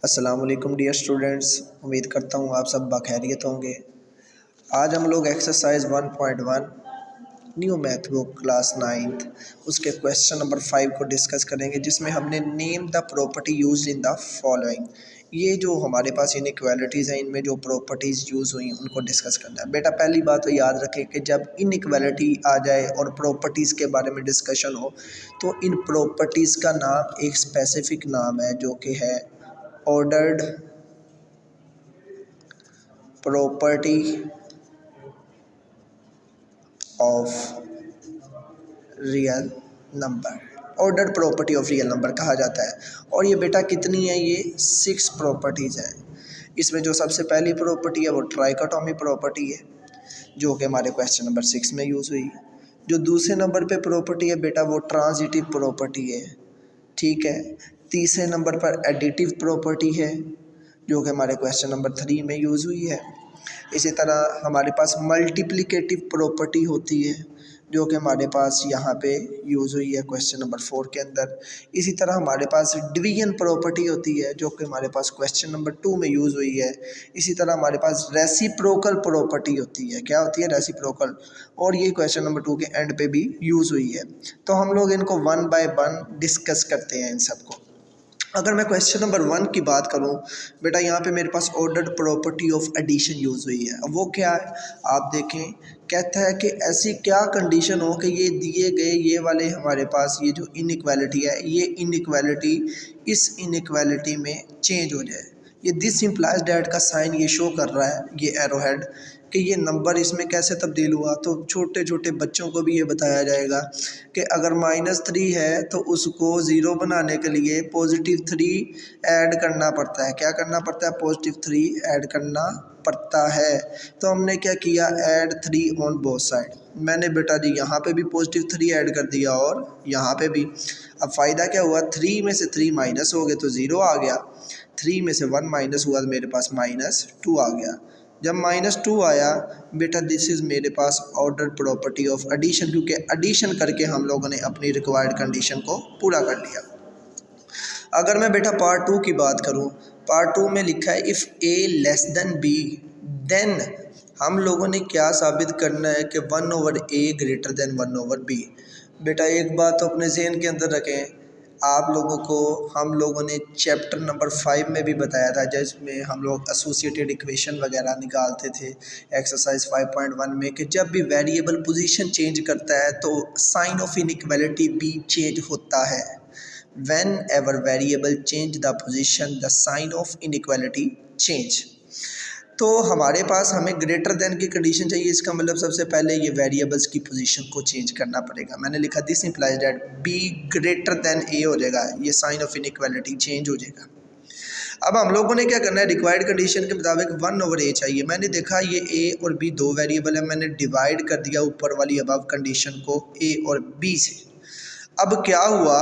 अस्सलाम वालेकुम dear students, उम्मीद करता हूँ आप सब बखैरियत होंगे। आज हम लोग exercise 1.1 new math book class 9th उसके क्वेश्चन नंबर 5 को डिस्कस करेंगे, जिसमें हमने name the property used in the following. ये जो हमारे पास इनइक्वालिटीज़ हैं, इनमें जो प्रॉपर्टीज़ यूज़ हुई उनको डिस्कस करना है। बेटा पहली बात तो याद रखें कि जब इनइक्वालिटी आ जाए और प्रॉपर्टीज़ के बारे में डिस्कशन हो तो इन प्रॉपर्टीज़ का नाम एक स्पेसिफिक नाम है, जो कि है ordered property of real number। Ordered property of real number कहा जाता है। और ये बेटा कितनी है? ये 6 प्रॉपर्टीज़ हैं। इसमें जो सबसे पहली प्रॉपर्टी है वो ट्राइकोटोमी प्रॉपर्टी है, जो कि हमारे क्वेश्चन नंबर 6 में यूज़ हुई। जो दूसरे नंबर पे प्रॉपर्टी है बेटा वो ट्रांजिटिव प्रॉपर्टी है, ठीक है। तीसरे नंबर पर एडिटिव प्रॉपर्टी है, जो कि हमारे क्वेश्चन नंबर 3 में यूज़ हुई है। इसी तरह हमारे पास मल्टीप्लिकेटिव प्रॉपर्टी होती है, जो कि हमारे पास यहाँ पे यूज़ हुई है क्वेश्चन नंबर 4 के अंदर। इसी तरह हमारे पास डिवीजन प्रॉपर्टी होती है, जो कि हमारे पास क्वेश्चन नंबर 2 में यूज़ हुई है। इसी तरह हमारे पास रेसिप्रोकल प्रॉपर्टी होती है। क्या होती है? रेसिप्रोकल। और ये क्वेश्चन नंबर 2 के एंड पे भी यूज़ हुई है। तो हम लोग इनको 1 बाय 1 डिस्कस करते हैं इन सबको। अगर मैं क्वेश्चन नंबर 1 की बात करूं बेटा, यहाँ पे मेरे पास ordered property of addition use हुई है। अब वो क्या है आप देखें, कहता है कि ऐसी क्या कंडीशन हो कि ये दिए गए ये वाले हमारे पास ये जो इनइक्वालिटी है, ये इनइक्वालिटी इस इनइक्वालिटी में चेंज हो जाए। ये दिस इम्प्लाइज डैट का साइन ये शो कर रहा है, ये एरो हेड, कि ये नंबर इसमें कैसे तब्दील हुआ। तो छोटे छोटे बच्चों को भी ये बताया जाएगा कि अगर -3 है तो उसको ज़ीरो बनाने के लिए +3 ऐड करना पड़ता है। क्या करना पड़ता है? +3 ऐड करना पड़ता है। तो हमने क्या किया? Add 3 on both side. मैंने बेटा जी यहाँ पे भी +3 ऐड कर दिया और यहाँ पे भी। अब फ़ायदा क्या हुआ? 3 में से 3 माइनस हो गए तो 0 आ गया। 3 में से 1 माइनस हुआ तो मेरे पास -2 आ गया। जब -2 आया बेटा, दिस इज़ मेरे पास ऑर्डर प्रॉपर्टी ऑफ एडिशन, क्योंकि एडिशन करके हम लोगों ने अपनी रिक्वायर्ड कंडीशन को पूरा कर लिया। अगर मैं बेटा पार्ट 2 की बात करूं, पार्ट 2 में लिखा है if A less than B, then हम लोगों ने क्या साबित करना है कि 1/a ग्रेटर देन 1/b। बेटा एक बात तो अपने ज़हन के अंदर रखें, आप लोगों को हम लोगों ने चैप्टर नंबर 5 में भी बताया था, जिसमें हम लोग एसोसिएटेड इक्वेशन वगैरह निकालते थे एक्सरसाइज 5.1 में, कि जब भी वेरिएबल पोजीशन चेंज करता है तो साइन ऑफ इनइक्वालिटी भी चेंज होता है। Whenever variable change the position, the sign of inequality change। तो हमारे पास हमें ग्रेटर देन की कंडीशन चाहिए। इसका मतलब सबसे पहले ये वेरिएबल्स की पोजीशन को चेंज करना पड़ेगा। मैंने लिखा this implies that B greater than A हो जाएगा, ये साइन ऑफ इनइक्वालिटी चेंज हो जाएगा। अब हम लोगों ने क्या करना है? रिक्वायर्ड कंडीशन के मुताबिक 1/a चाहिए। मैंने देखा ये ए और बी दो वेरिएबल है, मैंने डिवाइड कर दिया ऊपर वाली अबव कंडीशन को ए और बी से। अब क्या हुआ,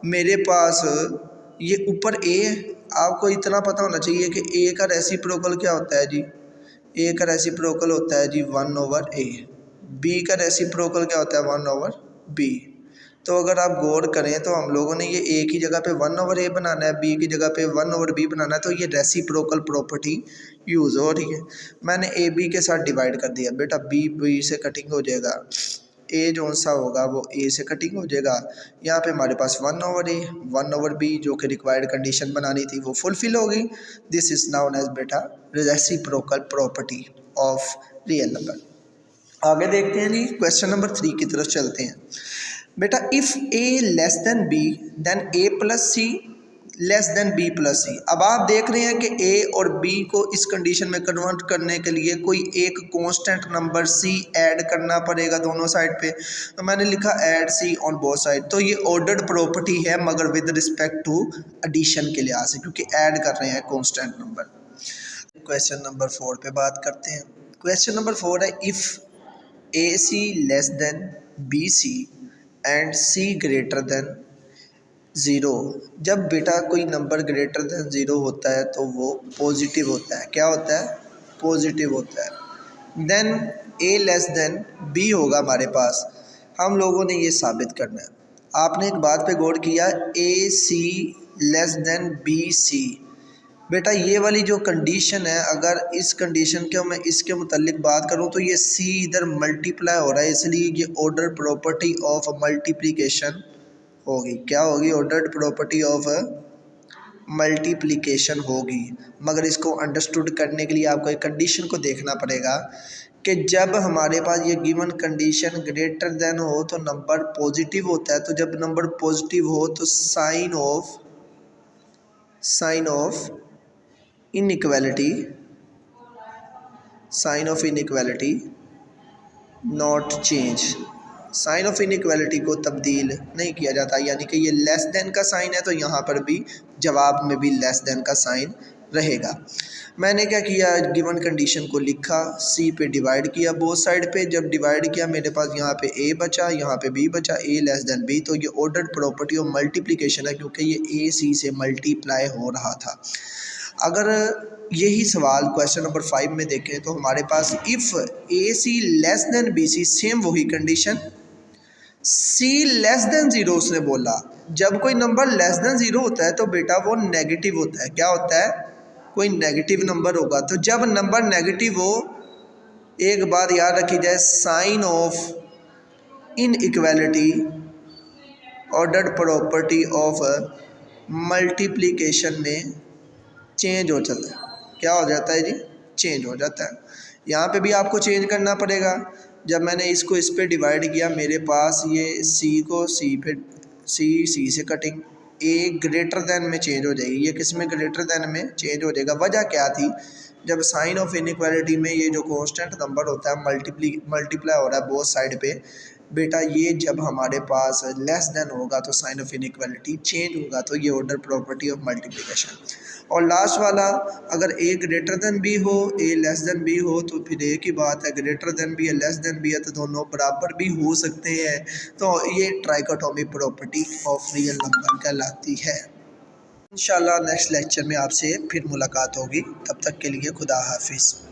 मेरे पास ये ऊपर ए है। आपको इतना पता होना चाहिए कि ए का रेसिप्रोकल क्या होता है जी? ए का रेसिप्रोकल होता है जी 1/a। बी का रेसिप्रोकल क्या होता है? 1/b। तो अगर आप गौर करें तो हम लोगों ने ये ए की जगह पे 1/a बनाना है, बी की जगह पे 1/b बनाना है, तो ये रेसिप्रोकल प्रॉपर्टी यूज़ हो रही है। मैंने ए बी के साथ डिवाइड कर दिया बेटा, बी बी से कटिंग हो जाएगा, ए जो सा होगा वो ए से कटिंग हो जाएगा। यहाँ पे हमारे पास 1/a 1/b जो कि रिक्वायर्ड कंडीशन बनानी थी वो फुलफिल हो गई। दिस इज नाउन एज बेटा reciprocal property of real number. आगे देखते हैं जी, क्वेश्चन नंबर 3 की तरफ चलते हैं। बेटा if A less than B then a plus C less than B plus C. अब आप देख रहे हैं कि ए और बी को इस कंडीशन में कन्वर्ट करने के लिए कोई एक कांस्टेंट नंबर सी ऐड करना पड़ेगा दोनों साइड पे। तो मैंने लिखा add c on both side. तो ये ऑर्डर्ड प्रॉपर्टी है मगर विद रिस्पेक्ट टू एडिशन के लिहाज से, क्योंकि ऐड कर रहे हैं कांस्टेंट नंबर। क्वेश्चन नंबर 4 पे बात करते हैं। क्वेश्चन नंबर 4 है if A C less than B c and c greater than 0। जब बेटा कोई नंबर ग्रेटर देन 0 होता है तो वो पॉजिटिव होता है। क्या होता है? पॉजिटिव होता है। देन ए लेस देन बी होगा हमारे पास। हम लोगों ने ये साबित करना है। आपने एक बात पे गौर किया, ए सी लेस देन बी सी, बेटा ये वाली जो कंडीशन है, अगर इस कंडीशन के मैं इसके मुतालिक बात करूं तो ये सी इधर मल्टीप्लाई हो रहा है, इसलिए ये ऑर्डर प्रॉपर्टी ऑफ मल्टीप्लिकेशन होगी। क्या होगी? ऑर्डर प्रॉपर्टी ऑफ मल्टीप्लिकेशन होगी। मगर इसको अंडरस्टूड करने के लिए आपको एक कंडीशन को देखना पड़ेगा कि जब हमारे पास ये गिवन कंडीशन ग्रेटर देन हो तो नंबर पॉजिटिव होता है। तो जब नंबर पॉजिटिव हो तो sign of inequality not change. Sign of inequality को तब्दील नहीं किया जाता, यानी कि ये लेस देन का साइन है तो यहाँ पर भी जवाब में भी लेस देन का साइन रहेगा। मैंने क्या किया, गिवन कंडीशन को लिखा, सी पे डिवाइड किया बोथ साइड पे। जब डिवाइड किया मेरे पास यहाँ पे ए बचा, यहाँ पे बी बचा, ए लेस देन बी। तो ये ऑर्डर प्रॉपर्टी ऑफ मल्टीप्लिकेशन है, क्योंकि ये ए सी से मल्टीप्लाई हो रहा था। अगर यही सवाल क्वेश्चन नंबर 5 में देखें तो हमारे पास if A C less than B C, same वही condition, C less than zero उसने बोला। जब कोई नंबर लेस देन ज़ीरो होता है तो बेटा वो नेगेटिव होता है। क्या होता है? कोई नेगेटिव नंबर होगा। तो जब नंबर नेगेटिव हो, एक बात याद रखी जाए, sign of inequality order property of multiplication में चेंज हो जाता है। क्या हो जाता है जी? चेंज हो जाता है। यहाँ पे भी आपको चेंज करना पड़ेगा। जब मैंने इसको इस पे डिवाइड किया, मेरे पास ये सी को सी पे सी से कटिंग, ए ग्रेटर देन में चेंज हो जाएगी। ये किस में ग्रेटर देन में चेंज हो जाएगा? वजह क्या थी? जब साइन ऑफ इनइक्वालिटी में ये जो कांस्टेंट नंबर होता है मल्टीप्लाई हो रहा है बोथ साइड पे, बेटा ये जब हमारे पास लेस देन होगा तो साइन ऑफ इनइक्वालिटी चेंज होगा। तो ये ऑर्डर प्रॉपर्टी ऑफ मल्टीप्लिकेशन। और लास्ट वाला, अगर ए ग्रेटर देन बी हो, ए लेस देन बी हो, तो फिर एक ही बात है, ग्रेटर देन बी है लेस देन बी है तो दोनों बराबर भी हो सकते हैं। तो ये trichotomy property of real number कहलाती है। इंशाल्लाह नेक्स्ट लेक्चर में आपसे फिर मुलाकात होगी। तब तक के लिए खुदा हाफिज़।